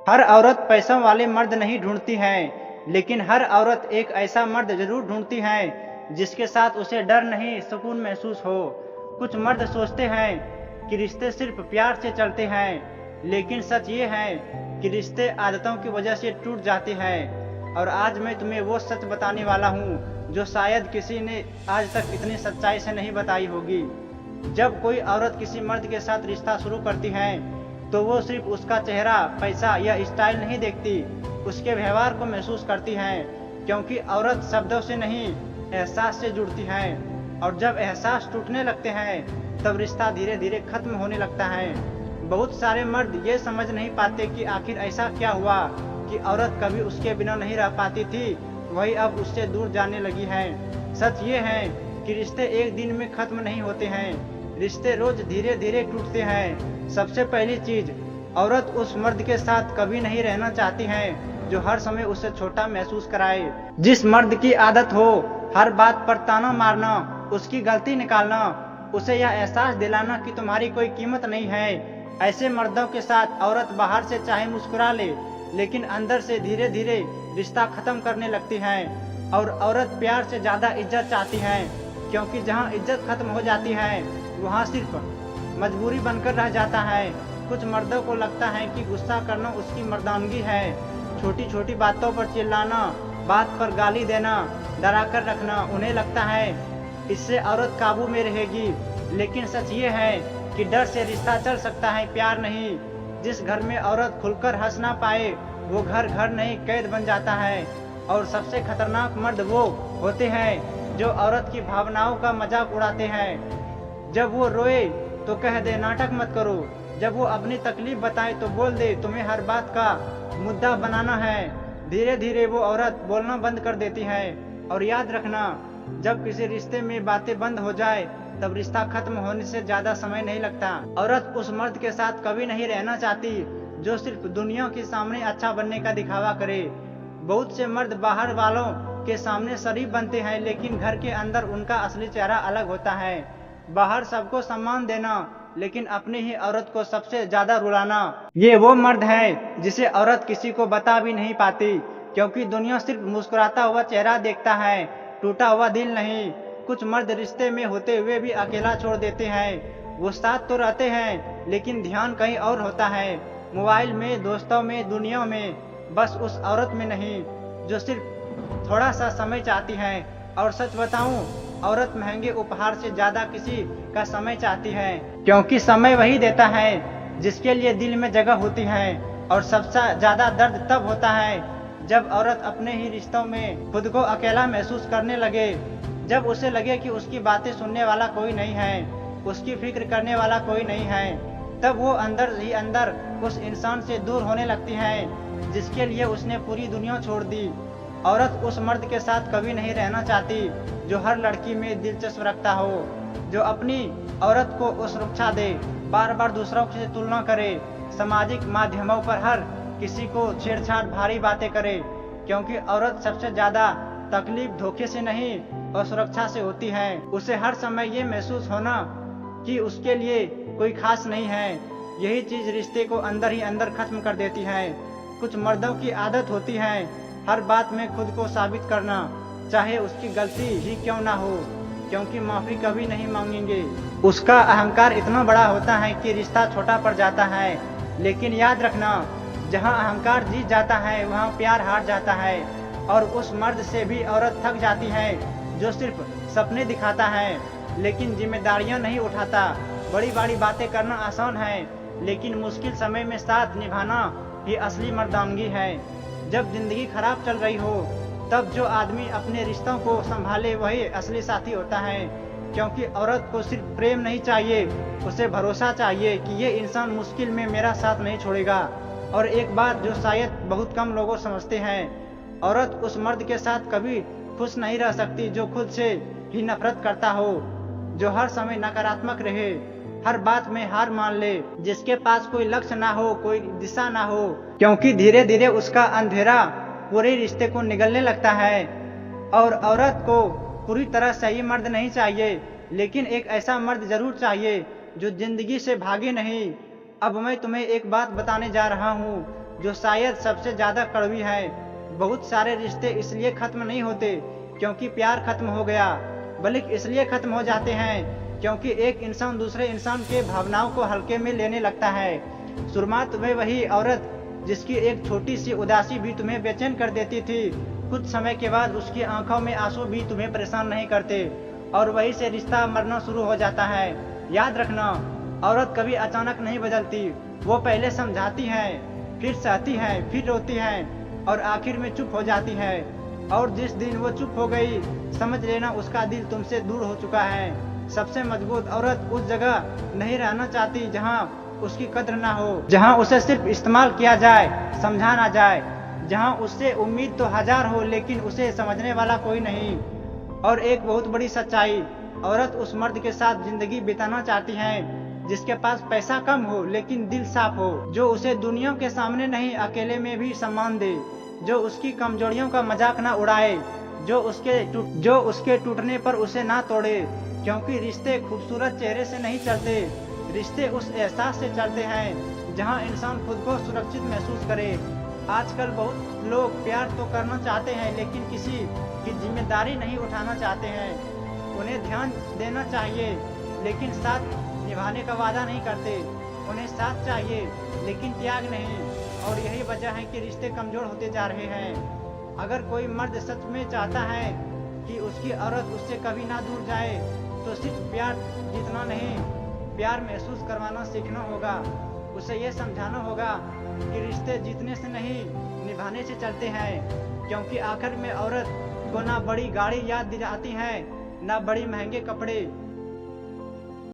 हर औरत पैसों वाले मर्द नहीं ढूंढती है, लेकिन हर औरत एक ऐसा मर्द जरूर ढूंढती है जिसके साथ उसे डर नहीं, सुकून महसूस हो। कुछ मर्द सोचते हैं कि रिश्ते सिर्फ प्यार से चलते हैं, लेकिन सच ये है कि रिश्ते आदतों की वजह से टूट जाते हैं। और आज मैं तुम्हें वो सच बताने वाला हूँ जो शायद किसी ने आज तक इतनी सच्चाई से नहीं बताई होगी। जब कोई औरत किसी मर्द के साथ रिश्ता शुरू करती है तो वो सिर्फ उसका चेहरा, पैसा या स्टाइल नहीं देखती, उसके व्यवहार को महसूस करती है। क्योंकि औरत शब्दों से नहीं, एहसास से जुड़ती है, और जब एहसास टूटने लगते हैं तब रिश्ता धीरे धीरे खत्म होने लगता है। बहुत सारे मर्द ये समझ नहीं पाते कि आखिर ऐसा क्या हुआ कि औरत कभी उसके बिना नहीं रह पाती थी, वही अब उससे दूर जाने लगी है। सच ये है कि रिश्ते एक दिन में खत्म नहीं होते हैं, रिश्ते रोज धीरे धीरे टूटते हैं। सबसे पहली चीज, औरत उस मर्द के साथ कभी नहीं रहना चाहती है जो हर समय उसे छोटा महसूस कराए। जिस मर्द की आदत हो हर बात पर ताना मारना, उसकी गलती निकालना, उसे यह एहसास दिलाना कि तुम्हारी कोई कीमत नहीं है, ऐसे मर्दों के साथ औरत बाहर से चाहे मुस्कुरा ले, लेकिन अंदर से धीरे धीरे रिश्ता खत्म करने लगती है। और औरत प्यार से ज्यादा इज्जत चाहती है, क्योंकि जहाँ इज्जत खत्म हो जाती है वहाँ सिर्फ मजबूरी बनकर रह जाता है। कुछ मर्दों को लगता है कि गुस्सा करना उसकी मर्दानगी है, छोटी छोटी बातों पर चिल्लाना, बात पर गाली देना, डरा कर रखना, उन्हें लगता है इससे औरत काबू में रहेगी। लेकिन सच ये है कि डर से रिश्ता चल सकता है, प्यार नहीं। जिस घर में औरत खुलकर हंस ना पाए वो घर घर नहीं, कैद बन जाता है। और सबसे खतरनाक मर्द वो होते हैं जो औरत की भावनाओं का मजाक उड़ाते हैं। जब वो रोए तो कह दे नाटक मत करो, जब वो अपनी तकलीफ बताए तो बोल दे तुम्हें हर बात का मुद्दा बनाना है। धीरे धीरे वो औरत बोलना बंद कर देती है। और याद रखना, जब किसी रिश्ते में बातें बंद हो जाए तब रिश्ता खत्म होने से ज्यादा समय नहीं लगता। औरत उस मर्द के साथ कभी नहीं रहना चाहती जो सिर्फ दुनिया के सामने अच्छा बनने का दिखावा करे। बहुत से मर्द बाहर वालों के सामने शरीफ बनते हैं, लेकिन घर के अंदर उनका असली चेहरा अलग होता है। बाहर सबको सम्मान देना, लेकिन अपनी ही औरत को सबसे ज्यादा रुलाना। ये वो मर्द है जिसे औरत किसी को बता भी नहीं पाती, क्योंकि दुनिया सिर्फ मुस्कुराता हुआ चेहरा देखता है, टूटा हुआ दिल नहीं। कुछ मर्द रिश्ते में होते हुए भी अकेला छोड़ देते हैं। वो साथ तो रहते हैं लेकिन ध्यान कहीं और होता है, मोबाइल में, दोस्तों में, दुनिया में, बस उस औरत में नहीं जो सिर्फ थोड़ा सा समय चाहती है। और सच बताऊं, औरत महंगे उपहार से ज्यादा किसी का समय चाहती है, क्योंकि समय वही देता है जिसके लिए दिल में जगह होती है। और सबसे ज्यादा दर्द तब होता है जब औरत अपने ही रिश्तों में खुद को अकेला महसूस करने लगे, जब उसे लगे कि उसकी बातें सुनने वाला कोई नहीं है, उसकी फिक्र करने वाला कोई नहीं है। तब वो अंदर ही अंदर उस इंसान से दूर होने लगती है जिसके लिए उसने पूरी दुनिया छोड़ दी। औरत उस मर्द के साथ कभी नहीं रहना चाहती जो हर लड़की में दिलचस्प रखता हो, जो अपनी औरत को सुरक्षा दे, बार बार दूसरों से तुलना करे, सामाजिक माध्यमों पर हर किसी को छेड़छाड़, भारी बातें करे। क्योंकि औरत सबसे ज्यादा तकलीफ धोखे से नहीं और सुरक्षा से होती है। उसे हर समय ये महसूस होना कि उसके लिए कोई खास नहीं है, यही चीज रिश्ते को अंदर ही अंदर खत्म कर देती है। कुछ मर्दों की आदत होती है हर बात में खुद को साबित करना, चाहे उसकी गलती ही क्यों ना हो, क्योंकि माफी कभी नहीं मांगेंगे। उसका अहंकार इतना बड़ा होता है कि रिश्ता छोटा पड़ जाता है। लेकिन याद रखना, जहाँ अहंकार जीत जाता है वहाँ प्यार हार जाता है। और उस मर्द से भी औरत थक जाती है जो सिर्फ सपने दिखाता है लेकिन जिम्मेदारियां नहीं उठाता। बड़ी बड़ी बातें करना आसान है, लेकिन मुश्किल समय में साथ निभाना ही असली मर्दानगी है। जब जिंदगी खराब चल रही हो तब जो आदमी अपने रिश्तों को संभाले वही असली साथी होता है। क्योंकि औरत को सिर्फ प्रेम नहीं चाहिए, उसे भरोसा चाहिए कि ये इंसान मुश्किल में मेरा साथ नहीं छोड़ेगा। और एक बात जो शायद बहुत कम लोग समझते हैं, औरत उस मर्द के साथ कभी खुश नहीं रह सकती जो खुद से ही नफरत करता हो, जो हर समय नकारात्मक रहे, हर बात में हार मान ले, जिसके पास कोई लक्ष्य ना हो, कोई दिशा ना हो। क्योंकि धीरे धीरे उसका अंधेरा पूरे रिश्ते को निगलने लगता है। और औरत को पूरी तरह सही मर्द नहीं चाहिए, लेकिन एक ऐसा मर्द जरूर चाहिए जो जिंदगी से भागे नहीं। अब मैं तुम्हें एक बात बताने जा रहा हूँ जो शायद सबसे ज्यादा कड़वी है। बहुत सारे रिश्ते इसलिए खत्म नहीं होते क्योंकि प्यार खत्म हो गया, बल्कि इसलिए खत्म हो जाते हैं क्योंकि एक इंसान दूसरे इंसान के भावनाओं को हल्के में लेने लगता है। शुरुआत में वही औरत जिसकी एक छोटी सी उदासी भी तुम्हें बेचैन कर देती थी, कुछ समय के बाद उसकी आंखों में आंसू भी तुम्हें परेशान नहीं करते और वहीं से रिश्ता मरना शुरू हो जाता है। याद रखना, औरत कभी अचानक नहीं बदलती। वो पहले समझाती है, फिर सहती है, फिर रोती है और आखिर में चुप हो जाती है। और जिस दिन वो चुप हो गई, समझ लेना उसका दिल तुमसे दूर हो चुका है। सबसे मजबूत औरत उस जगह नहीं रहना चाहती जहाँ उसकी कद्र ना हो, जहाँ उसे सिर्फ इस्तेमाल किया जाए, समझा ना जाए, जहाँ उससे उम्मीद तो हजार हो लेकिन उसे समझने वाला कोई नहीं। और एक बहुत बड़ी सच्चाई, औरत उस मर्द के साथ जिंदगी बिताना चाहती है जिसके पास पैसा कम हो लेकिन दिल साफ हो, जो उसे दुनिया के सामने नहीं अकेले में भी सम्मान दे, जो उसकी कमजोरियों का मजाक ना उड़ाए, जो उसके टूटने पर उसे ना तोड़े। क्योंकि रिश्ते खूबसूरत चेहरे से नहीं चलते, रिश्ते उस एहसास से चलते हैं जहां इंसान खुद को सुरक्षित महसूस करे। आजकल बहुत लोग प्यार तो करना चाहते हैं लेकिन किसी की जिम्मेदारी नहीं उठाना चाहते हैं। उन्हें ध्यान देना चाहिए लेकिन साथ निभाने का वादा नहीं करते। उन्हें साथ चाहिए लेकिन त्याग नहीं, और यही वजह है कि रिश्ते कमजोर होते जा रहे हैं। अगर कोई मर्द सच में चाहता है कि उसकी औरत उससे कभी ना दूर जाए तो सिर्फ प्यार जीतना नहीं, प्यार महसूस करवाना सीखना होगा। उसे ये समझाना होगा कि रिश्ते जीतने से नहीं निभाने से चलते हैं। क्योंकि आखिर में औरत को ना बड़ी गाड़ी याद दिलाती है, ना बड़ी महंगे कपड़े,